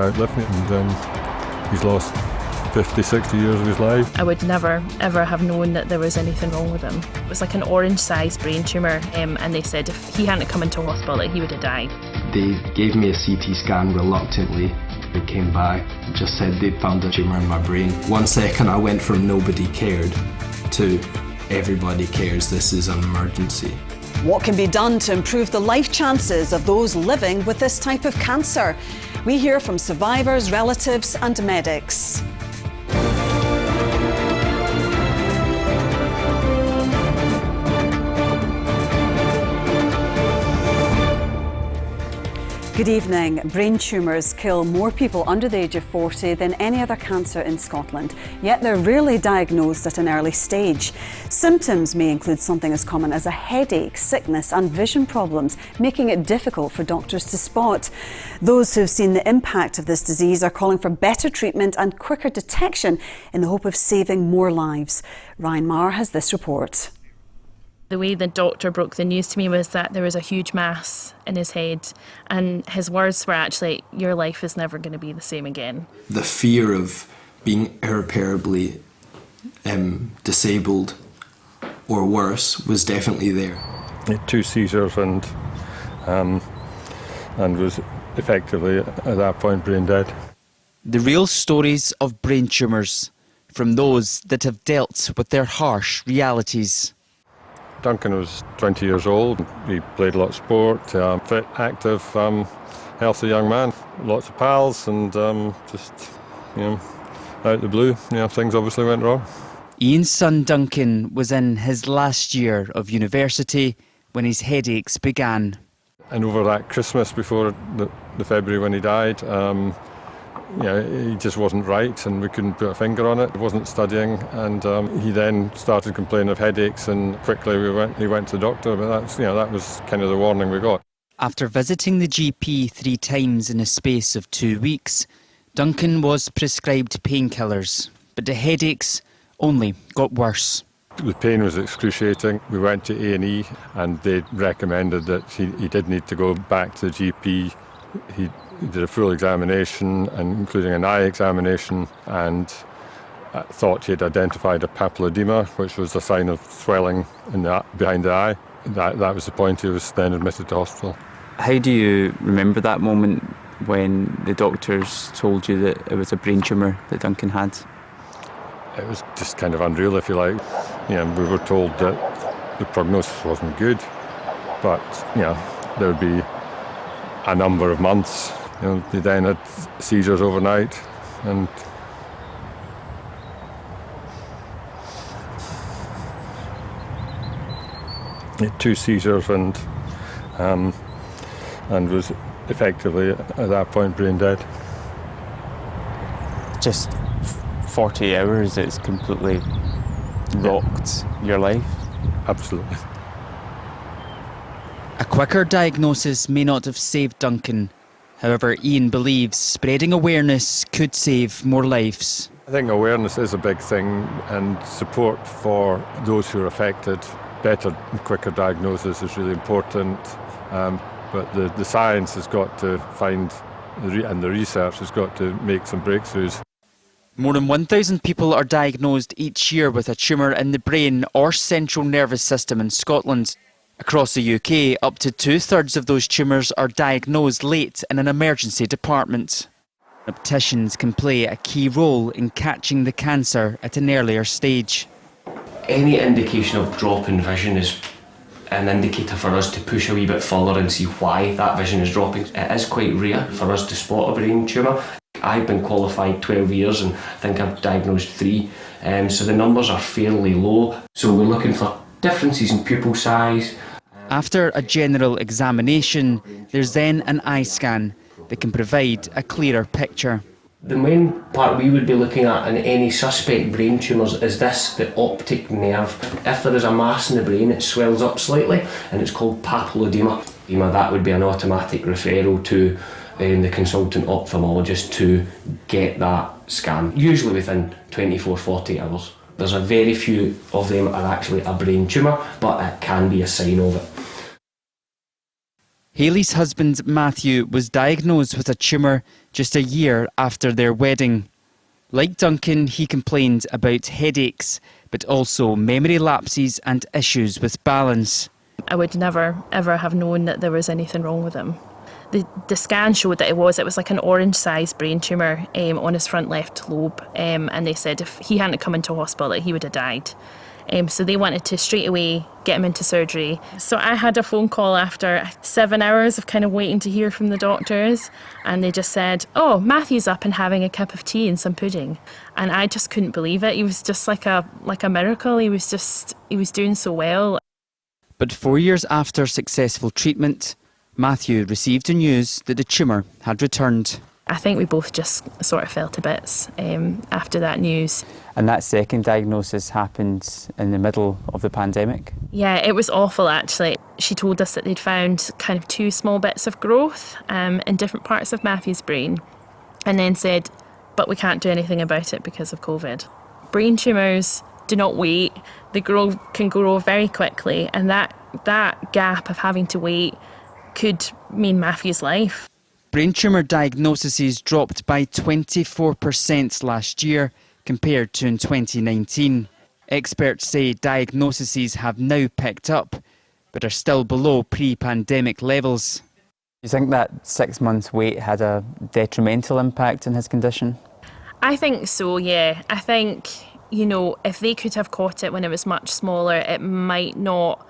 outlived me, and he's lost 50, 60 years of his life. I would never, ever have known that there was anything wrong with him. It was like an orange-sized brain tumour, and they said if he hadn't come into hospital, that he would have died. They gave me a CT scan reluctantly. They came back and just said they'd found a tumour in my brain. 1 second I went from nobody cared to everybody cares, this is an emergency. What can be done to improve the life chances of those living with this type of cancer? We hear from survivors, relatives and medics. Good evening. Brain tumours kill more people under the age of 40 than any other cancer in Scotland, yet they're rarely diagnosed at an early stage. Symptoms may include something as common as a headache, sickness and vision problems, making it difficult for doctors to spot. Those who've seen the impact of this disease are calling for better treatment and quicker detection in the hope of saving more lives. Ryan Maher has this report. The way the doctor broke the news to me was that there was a huge mass in his head, and his words were actually, "Your life is never going to be the same again." The fear of being irreparably disabled or worse was definitely there. He had 2 seizures and was effectively at that point brain dead. The real stories of brain tumours from those that have dealt with their harsh realities. Duncan was 20 years old. He played a lot of sport, fit, active, healthy young man. Lots of pals, and just, out of the blue, things obviously went wrong. Ian's son Duncan was in his last year of university when his headaches began. And over that Christmas before the February when he died, he just wasn't right, and we couldn't put a finger on it. He wasn't studying, and he then started complaining of headaches, and quickly he went to the doctor. But that was kind of the warning we got. After visiting the GP 3 times in a space of 2 weeks, Duncan was prescribed painkillers, but the headaches only got worse. The pain was excruciating. We went to A&E, and they recommended that he did need to go back to the GP. He did a full examination, and including an eye examination, and thought he had identified a papilledema, which was a sign of swelling behind the eye. That was the point. He was then admitted to hospital. How do you remember that moment when the doctors told you that it was a brain tumour that Duncan had? It was just kind of unreal, if you like. We were told that the prognosis wasn't good, but there would be a number of months. They then had seizures overnight, and he had 2 seizures and was effectively at that point brain dead. Just 40 hours, it's completely rocked your life? Absolutely. A quicker diagnosis may not have saved Duncan. However, Ian believes spreading awareness could save more lives. I think awareness is a big thing, and support for those who are affected. Better and quicker diagnosis is really important, but the science has got to find, and the research has got to make some breakthroughs. More than 1,000 people are diagnosed each year with a tumour in the brain or central nervous system in Scotland. Across the UK, up to 2/3 of those tumours are diagnosed late in an emergency department. Opticians can play a key role in catching the cancer at an earlier stage. Any indication of drop in vision is an indicator for us to push a wee bit further and see why that vision is dropping. It is quite rare for us to spot a brain tumour. I've been qualified 12 years and I think I've diagnosed 3, so the numbers are fairly low. So we're looking for differences in pupil size. After a general examination, there's then an eye scan that can provide a clearer picture. The main part we would be looking at in any suspect brain tumours is the optic nerve. If there is a mass in the brain, it swells up slightly, and it's called papilledema. That would be an automatic referral to the consultant ophthalmologist to get that scan, usually within 24-48 hours. There's a very few of them are actually a brain tumour, but it can be a sign of it. Hayley's husband Matthew was diagnosed with a tumour just a year after their wedding. Like Duncan, he complained about headaches, but also memory lapses and issues with balance. I would never, ever have known that there was anything wrong with him. The scan showed that it was like an orange-sized brain tumour on his front left lobe, and they said if he hadn't come into hospital, that he would have died. So they wanted to straight away get him into surgery. So I had a phone call after 7 hours of kind of waiting to hear from the doctors, and they just said, "Oh, Matthew's up and having a cup of tea and some pudding," and I just couldn't believe it. He was just like a miracle. He was doing so well. But 4 years after successful treatment, Matthew received the news that the tumour had returned. I think we both just sort of fell to bits after that news. And that second diagnosis happened in the middle of the pandemic? Yeah, it was awful actually. She told us that they'd found kind of 2 small bits of growth in different parts of Matthew's brain, and then said, but we can't do anything about it because of COVID. Brain tumours do not wait. They can grow very quickly, and that gap of having to wait could mean Matthew's life. Brain tumour diagnoses dropped by 24% last year compared to in 2019. Experts say diagnoses have now picked up, but are still below pre-pandemic levels. Do you think that 6 months wait had a detrimental impact on his condition? I think so, yeah. I think, if they could have caught it when it was much smaller, it might not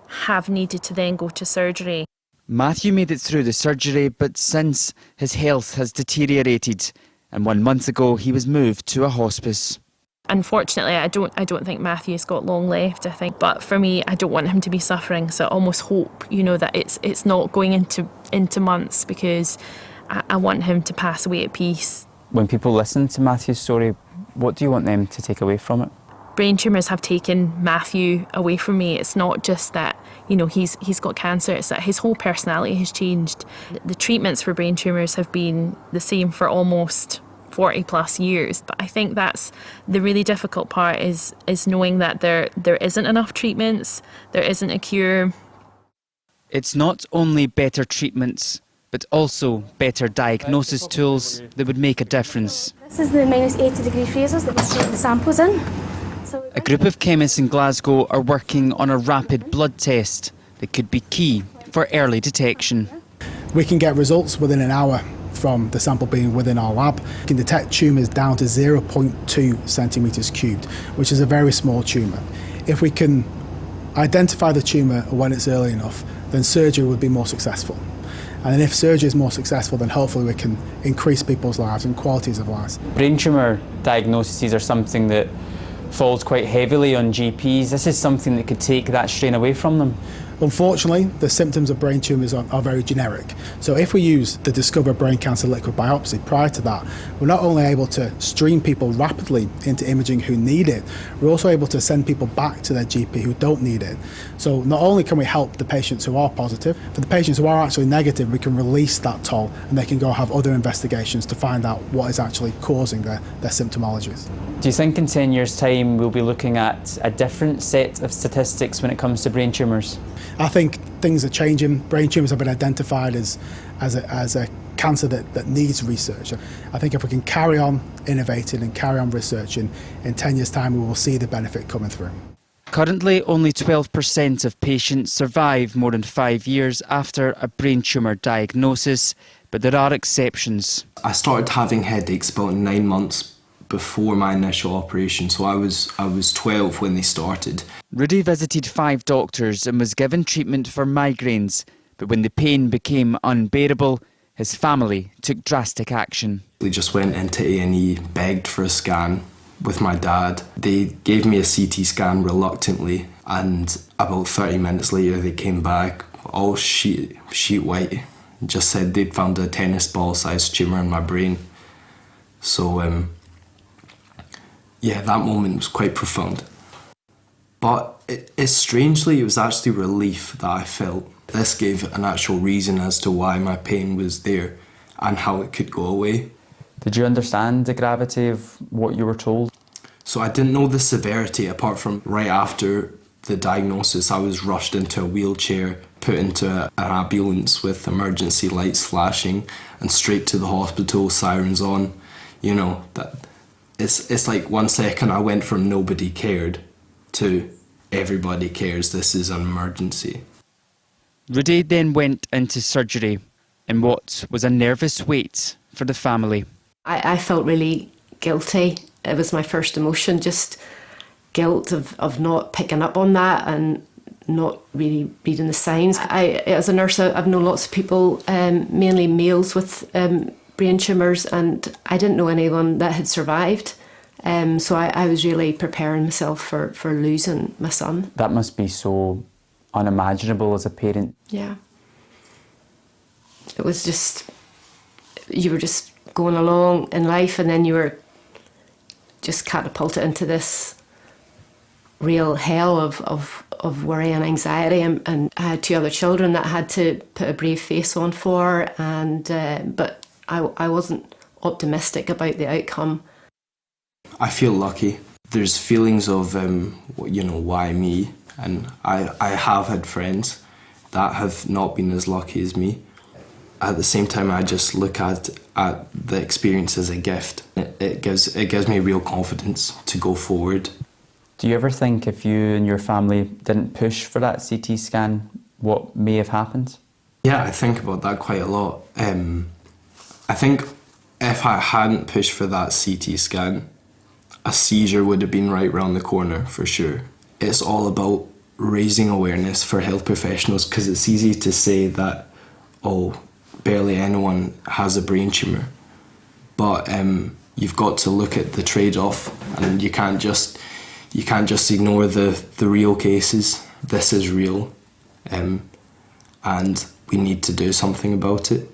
have needed to then go to surgery. Matthew made it through the surgery, but since his health has deteriorated, and 1 month ago he was moved to a hospice. Unfortunately, I don't think Matthew's got long left, I think. But for me, I don't want him to be suffering, so I almost hope, that it's not going into months, because I want him to pass away at peace. When people listen to Matthew's story, what do you want them to take away from it? Brain tumours have taken Matthew away from me. It's not just that, he's got cancer, it's that his whole personality has changed. The treatments for brain tumours have been the same for almost 40 plus years. But I think that's the really difficult part is knowing that there isn't enough treatments, there isn't a cure. It's not only better treatments, but also better diagnosis tools that would make a difference. This is the -80-degree freezers that we store the samples in. A group of chemists in Glasgow are working on a rapid blood test that could be key for early detection. We can get results within an hour from the sample being within our lab. We can detect tumours down to 0.2 centimetres cubed, which is a very small tumour. If we can identify the tumour when it's early enough, then surgery would be more successful. And then if surgery is more successful, then hopefully we can increase people's lives and qualities of lives. Brain tumour diagnoses are something that falls quite heavily on GPs. This is something that could take that strain away from them. Unfortunately, the symptoms of brain tumours are very generic. So if we use the Discover Brain Cancer liquid biopsy prior to that, we're not only able to stream people rapidly into imaging who need it, we're also able to send people back to their GP who don't need it. So not only can we help the patients who are positive, for the patients who are actually negative, we can release that toll and they can go have other investigations to find out what is actually causing their symptomologies. Do you think in 10 years' time we'll be looking at a different set of statistics when it comes to brain tumours? I think things are changing. Brain tumours have been identified as a cancer that needs research. I think if we can carry on innovating and carry on researching, in 10 years' time we will see the benefit coming through. Currently, only 12% of patients survive more than 5 years after a brain tumour diagnosis, but there are exceptions. I started having headaches about 9 months before my initial operation, so I was 12 when they started. Rudy visited 5 doctors and was given treatment for migraines, but when the pain became unbearable, his family took drastic action. We just went into A&E, begged for a scan with my dad. They gave me a CT scan reluctantly, and about 30 minutes later they came back, all sheet white, just said they'd found a tennis ball sized tumour in my brain. So yeah, that moment was quite profound. But strangely, it was actually relief that I felt. This gave an actual reason as to why my pain was there and how it could go away. Did you understand the gravity of what you were told? So I didn't know the severity, apart from right after the diagnosis I was rushed into a wheelchair put into an ambulance with emergency lights flashing and straight to the hospital, sirens on. You know, that it's like 1 second I went from nobody cared to everybody cares, this is an emergency. Rudy then went into surgery in what was a nervous wait for the family. I felt really guilty. It was my first emotion, just guilt of not picking up on that and not really reading the signs. As a nurse, I've known lots of people, mainly males with brain tumours, and I didn't know anyone that had survived. So I was really preparing myself for losing my son. That must be so unimaginable as a parent. Yeah. It was just, you were just going along in life and then you were just catapulted into this real hell of worry and anxiety, and I had 2 other children that I had to put a brave face on for, and but I wasn't optimistic about the outcome. I feel lucky. There's feelings of, you know, why me? And I have had friends that have not been as lucky as me. At the same time, I just look at the experience as a gift. It gives me real confidence to go forward. Do you ever think if you and your family didn't push for that CT scan, what may have happened? Yeah, I think about that quite a lot. I think if I hadn't pushed for that CT scan, a seizure would have been right round the corner for sure. It's all about raising awareness for health professionals, because it's easy to say that, oh, barely anyone has a brain tumour. But you've got to look at the trade-off, and you can't just ignore the real cases. This is real, and we need to do something about it.